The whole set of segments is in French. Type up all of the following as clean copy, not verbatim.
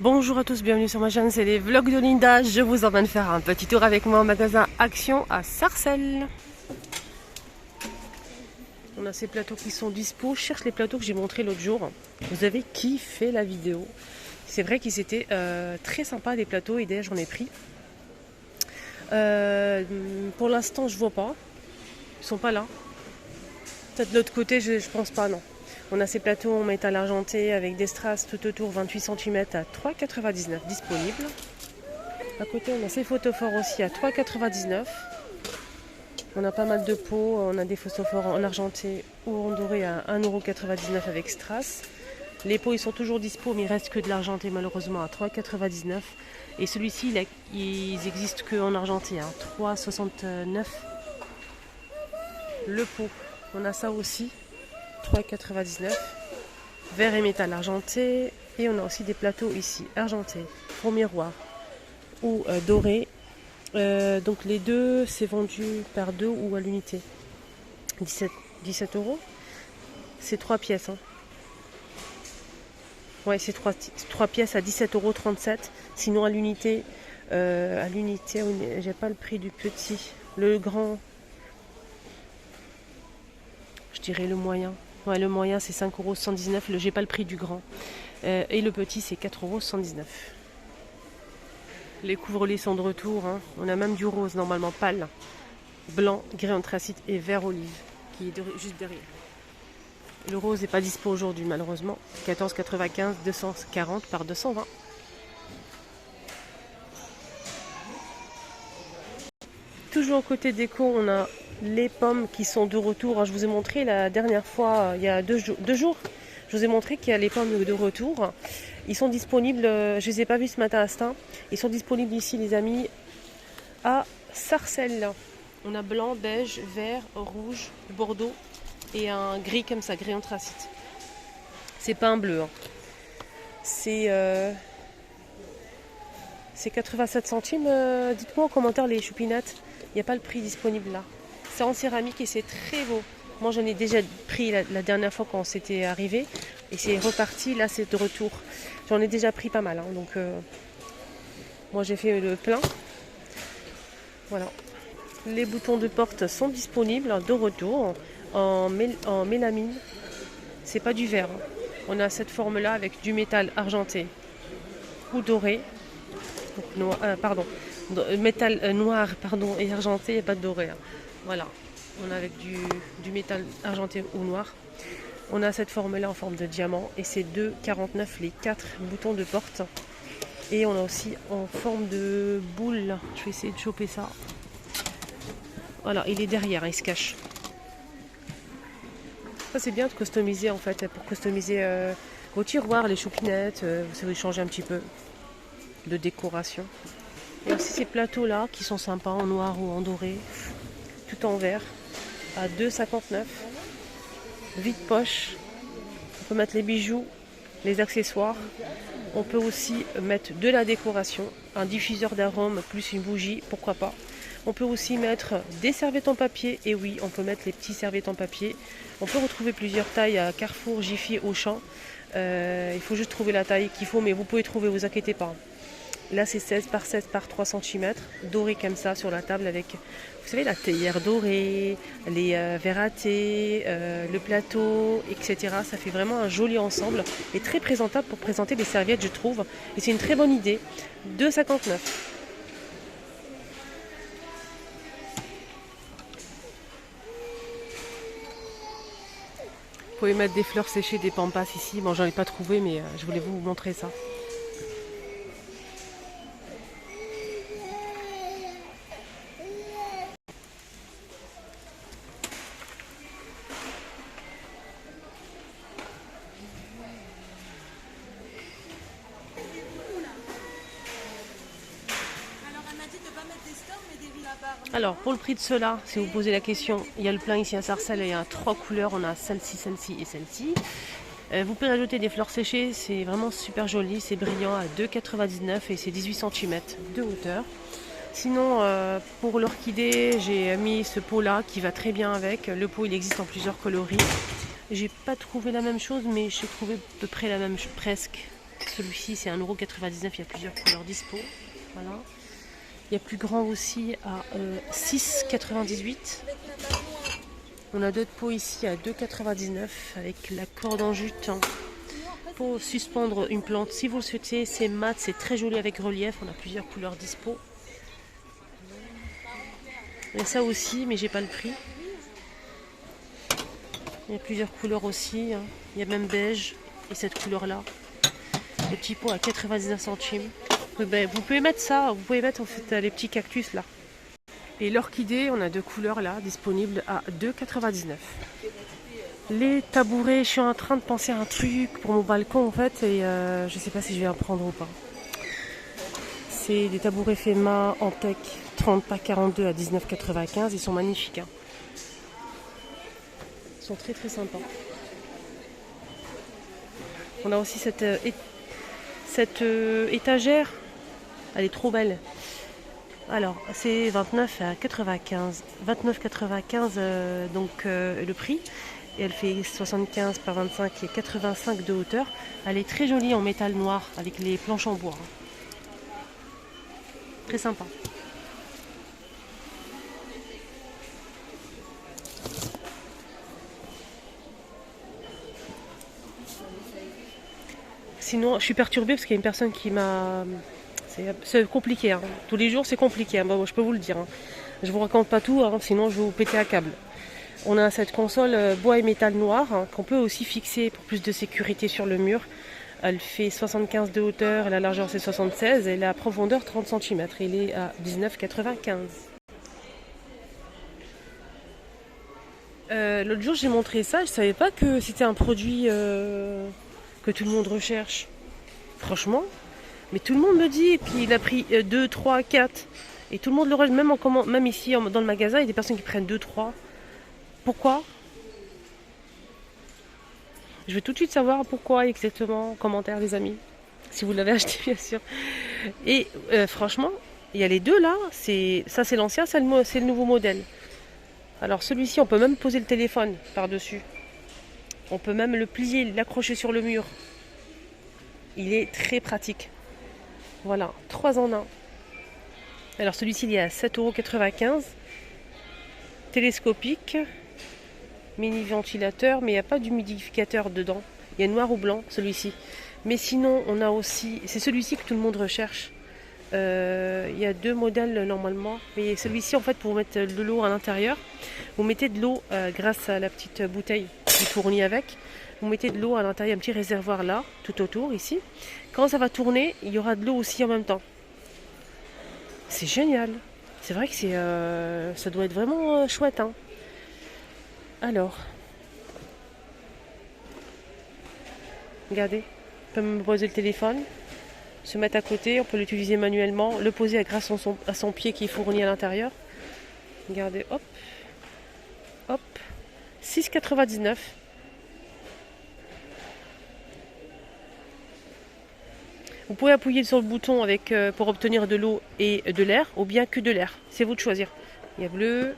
Bonjour à tous, bienvenue sur ma chaîne, c'est les vlogs de Linda. Je vous emmène faire un petit tour avec moi au magasin Action à Sarcelles. On a ces plateaux qui sont dispo. Je cherche les plateaux que j'ai montrés l'autre jour. Vous avez kiffé la vidéo. C'est vrai qu'ils étaient très sympas les plateaux et d'ailleurs j'en ai pris. Pour l'instant je vois pas. Ils sont pas là. Peut-être de l'autre côté, je pense pas, non. On a ces plateaux en métal argenté avec des strass tout autour 28 cm à 3,99 disponibles. À côté, on a ces photophores aussi à 3,99. On a pas mal de pots. On a des photophores en argenté ou en doré à 1,99 € avec strass. Les pots, ils sont toujours dispo, mais il reste que de l'argenté malheureusement à 3,99. Et celui-ci, ils existent que en argenté à 3,69 le pot. On a ça aussi. 3,99 verre et métal argenté, et on a aussi des plateaux ici argentés au miroir ou doré. Donc les deux c'est vendu par deux ou à l'unité. 17 €. C'est 3 pièces hein. Ouais, c'est 3 pièces à 17,37 €. Sinon à l'unité j'ai pas le prix du petit. Le grand, je dirais le moyen. Ouais, le moyen c'est 5,119 €. J'ai pas le prix du grand. Et le petit c'est 4,119 €. Les couvre-lits sont de retour. Hein. On a même du rose normalement pâle, blanc, gris anthracite et vert olive qui est juste derrière. Le rose n'est pas dispo aujourd'hui malheureusement. 14,95 €, 240 par 220. Toujours côté déco, on a les pommes qui sont de retour. Je vous ai montré la dernière fois, il y a deux jours, je vous ai montré qu'il y a les pommes de retour. Ils sont disponibles, je ne les ai pas vus ce matin à Stein. Ils sont disponibles ici les amis, à Sarcelles. On a blanc, beige, vert, rouge, bordeaux et un gris comme ça, gris anthracite. C'est pas un bleu. Hein. C'est 87 centimes. Dites-moi en commentaire les choupinettes. Il n'y a pas le prix disponible là. C'est en céramique et c'est très beau. Moi j'en ai déjà pris la dernière fois quand c'était arrivé. Et c'est reparti, là c'est de retour. J'en ai déjà pris pas mal. Hein, donc moi j'ai fait le plein. Voilà. Les boutons de porte sont disponibles de retour en mélamine. C'est pas du verre. Hein. On a cette forme là avec du métal argenté ou doré. Donc, métal noir et argenté et pas de doré. Hein. Voilà, on a avec du métal argenté ou noir. On a cette forme là en forme de diamant et c'est 2,49 € les 4 boutons de porte. Et on a aussi en forme de boule. Je vais essayer de choper ça. Voilà, il est derrière, il se cache. Ça c'est bien de customiser en fait, pour customiser vos tiroirs, les choupinettes, vous savez changer un petit peu de décoration. Et aussi ces plateaux là qui sont sympas en noir ou en doré, tout en vert, à 2,59 €. Vide poche, on peut mettre les bijoux, les accessoires. On peut aussi mettre de la décoration, un diffuseur d'arômes plus une bougie, pourquoi pas. On peut aussi mettre des serviettes en papier, et oui, on peut mettre les petits serviettes en papier. On peut retrouver plusieurs tailles à Carrefour, Jiffy, Auchan. Il faut juste trouver la taille qu'il faut, mais vous pouvez trouver, vous inquiétez pas. Là c'est 16 par 16 par 3 cm, doré comme ça sur la table avec, vous savez, la théière dorée, les verres à thé, le plateau, etc. Ça fait vraiment un joli ensemble et très présentable pour présenter des serviettes je trouve. Et c'est une très bonne idée. 2,59 €. Vous pouvez mettre des fleurs séchées, des pampas ici. Bon, j'en ai pas trouvé mais je voulais vous montrer ça. Alors pour le prix de cela, si vous posez la question, il y a le plein ici à Sarcelles, il y a 3 couleurs, on a celle-ci, celle-ci et celle-ci. Vous pouvez rajouter des fleurs séchées, c'est vraiment super joli, c'est brillant à 2,99 € et c'est 18 cm de hauteur. Sinon pour l'orchidée, j'ai mis ce pot là qui va très bien avec. Le pot il existe en plusieurs coloris. J'ai pas trouvé la même chose mais j'ai trouvé à peu près la même presque. Celui-ci c'est 1,99 €, il y a plusieurs couleurs dispo. Voilà. Il y a plus grand aussi à 6,98 €. On a d'autres pots ici à 2,99 € avec la corde en jute pour suspendre une plante. Si vous le souhaitez, c'est mat, c'est très joli avec relief. On a plusieurs couleurs dispo. Il y a ça aussi, mais j'ai pas le prix. Il y a plusieurs couleurs aussi. Il y a même beige et cette couleur-là. Le petit pot à 99 centimes. Vous pouvez mettre ça, vous pouvez mettre en fait les petits cactus là. Et l'orchidée, on a deux couleurs là, disponibles à 2,99 €. Les tabourets, je suis en train de penser à un truc pour mon balcon en fait, et je sais pas si je vais en prendre ou pas. C'est des tabourets FEMA en tech 30 par 42 à 19,95 €. Ils sont magnifiques. Ils sont très très sympas. On a aussi cette étagère. Elle est trop belle. Alors, c'est 29,95 €. 29,95 donc le prix. Et elle fait 75 par 25 et 85 de hauteur. Elle est très jolie en métal noir avec les planches en bois. Très sympa. Sinon, je suis perturbée parce qu'il y a une personne qui m'a... C'est compliqué. Tous les jours, c'est compliqué. Bon, je peux vous le dire. Je vous raconte pas tout, sinon je vais vous péter à câble. On a cette console bois et métal noir qu'on peut aussi fixer pour plus de sécurité sur le mur. Elle fait 75 de hauteur, la largeur c'est 76 et la profondeur 30 cm. Il est à 19,95 €. L'autre jour j'ai montré ça, je savais pas que c'était un produit que tout le monde recherche. Franchement, mais tout le monde me dit, et puis il a pris 2, 3, 4. Et tout le monde le recherche, même ici dans le magasin, il y a des personnes qui prennent 2, 3. Pourquoi? Je veux tout de suite savoir pourquoi exactement, en commentaire les amis. Si vous l'avez acheté bien sûr. Et franchement, il y a les deux là, ça c'est l'ancien, c'est le nouveau modèle. Alors celui-ci, on peut même poser le téléphone par-dessus. On peut même le plier, l'accrocher sur le mur. Il est très pratique. Voilà, 3 en 1. Alors celui-ci, il est à 7,95 €. Télescopique. Mini ventilateur, mais il n'y a pas d'humidificateur dedans. Il y a noir ou blanc, celui-ci. Mais sinon, on a aussi... C'est celui-ci que tout le monde recherche. Il y a deux modèles normalement. Mais celui-ci, en fait, pour mettre de l'eau à l'intérieur, vous mettez de l'eau grâce à la petite bouteille qui fournit avec. Vous mettez de l'eau à l'intérieur, un petit réservoir là, tout autour, ici. Quand ça va tourner, il y aura de l'eau aussi en même temps. C'est génial. C'est vrai que ça doit être vraiment chouette. Alors, regardez, on peut me poser le téléphone, se mettre à côté, on peut l'utiliser manuellement, le poser grâce à son pied qui est fourni à l'intérieur. Regardez, hop, hop, 6,99 €. Vous pouvez appuyer sur le bouton pour obtenir de l'eau et de l'air, ou bien que de l'air. C'est vous de choisir. Il y a bleu,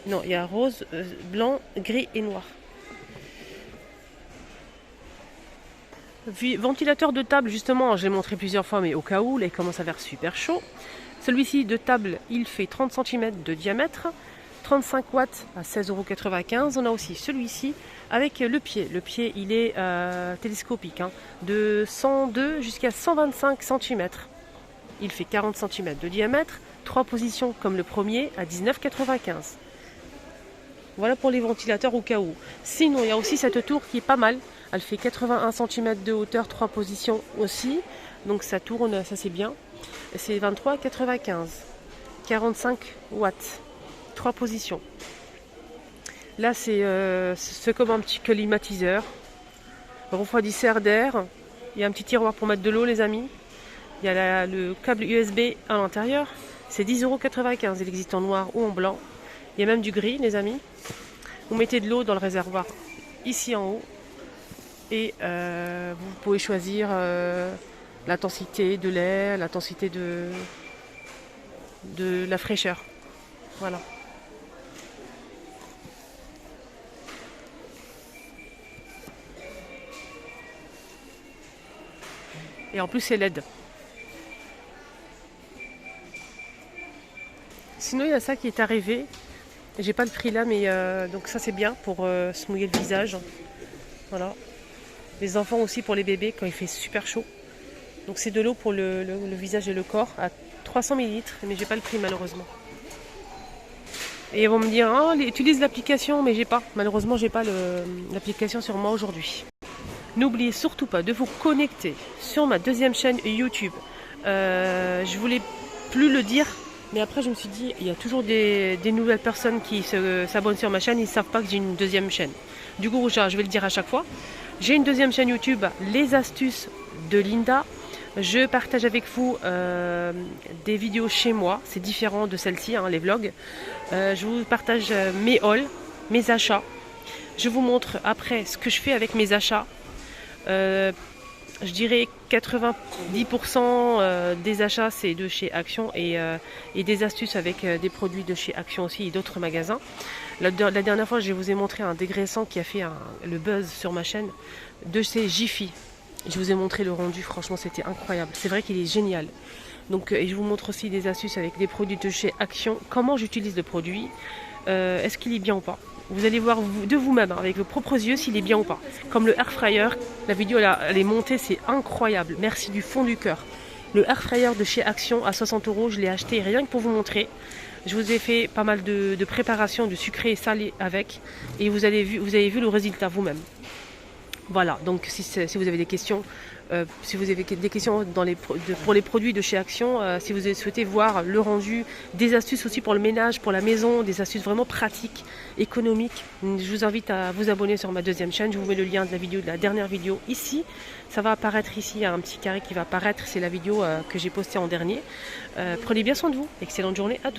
non, il y a rose, blanc, gris et noir. Ventilateur de table, justement, j'ai montré plusieurs fois, mais au cas où, là, il commence à faire super chaud. Celui-ci de table, il fait 30 cm de diamètre, 35 watts à 16,95 €. On a aussi celui-ci avec le pied. Le pied, il est télescopique, de 102 jusqu'à 125 cm. Il fait 40 cm de diamètre, 3 positions comme le premier à 19,95 €. Voilà pour les ventilateurs au cas où. Sinon, il y a aussi cette tour qui est pas mal. Elle fait 81 cm de hauteur, 3 positions aussi. Donc ça tourne, ça c'est bien. C'est 23,95 €. 45 watts. 3 positions. Là, c'est comme un petit climatiseur. Refroidisseur d'air. Il y a un petit tiroir pour mettre de l'eau, les amis. Il y a le câble USB à l'intérieur. C'est 10,95 €. Il existe en noir ou en blanc. Il y a même du gris, les amis. Vous mettez de l'eau dans le réservoir ici en haut. Et vous pouvez choisir l'intensité de l'air, l'intensité de la fraîcheur. Voilà. Et en plus, c'est LED. Sinon, il y a ça qui est arrivé. J'ai pas le prix là, mais donc ça c'est bien pour se mouiller le visage. Voilà. Les enfants aussi, pour les bébés quand il fait super chaud. Donc c'est de l'eau pour le visage et le corps à 300 ml, mais j'ai pas le prix malheureusement. Et ils vont me dire, oh, utilise l'application, mais j'ai pas. Malheureusement, j'ai pas l'application sur moi aujourd'hui. N'oubliez surtout pas de vous connecter sur ma deuxième chaîne YouTube. Je voulais plus le dire, mais après je me suis dit, il y a toujours des nouvelles personnes qui s'abonnent sur ma chaîne, ils ne savent pas que j'ai une deuxième chaîne. Du coup, je vais le dire à chaque fois. J'ai une deuxième chaîne YouTube, Les Astuces de Linda. Je partage avec vous des vidéos chez moi, c'est différent de celle-ci, hein, les vlogs. Je vous partage mes hauls, mes achats. Je vous montre après ce que je fais avec mes achats. Je dirais 90% des achats c'est de chez Action et des astuces avec des produits de chez Action aussi et d'autres magasins. La dernière fois je vous ai montré un dégraissant qui a fait le buzz sur ma chaîne de chez Jiffy. Je vous ai montré le rendu, franchement c'était incroyable, c'est vrai qu'il est génial. Donc et je vous montre aussi des astuces avec des produits de chez Action, comment j'utilise le produit, est-ce qu'il est bien ou pas. Vous allez voir de vous-même, hein, avec vos propres yeux, s'il est bien ou pas. Comme le air fryer, la vidéo elle est montée, c'est incroyable. Merci du fond du cœur. Le air fryer de chez Action à 60 €, je l'ai acheté rien que pour vous montrer. Je vous ai fait pas mal de préparation, de sucré et salé avec. Et vous avez vu le résultat vous-même. Voilà, donc si vous avez des questions, si vous avez des questions pour les produits de chez Action, si vous souhaitez voir le rendu, des astuces aussi pour le ménage, pour la maison, des astuces vraiment pratiques, économiques, je vous invite à vous abonner sur ma deuxième chaîne. Je vous mets le lien de la dernière vidéo ici. Ça va apparaître ici, il y a un petit carré qui va apparaître, c'est la vidéo que j'ai postée en dernier. Prenez bien soin de vous, excellente journée à tous.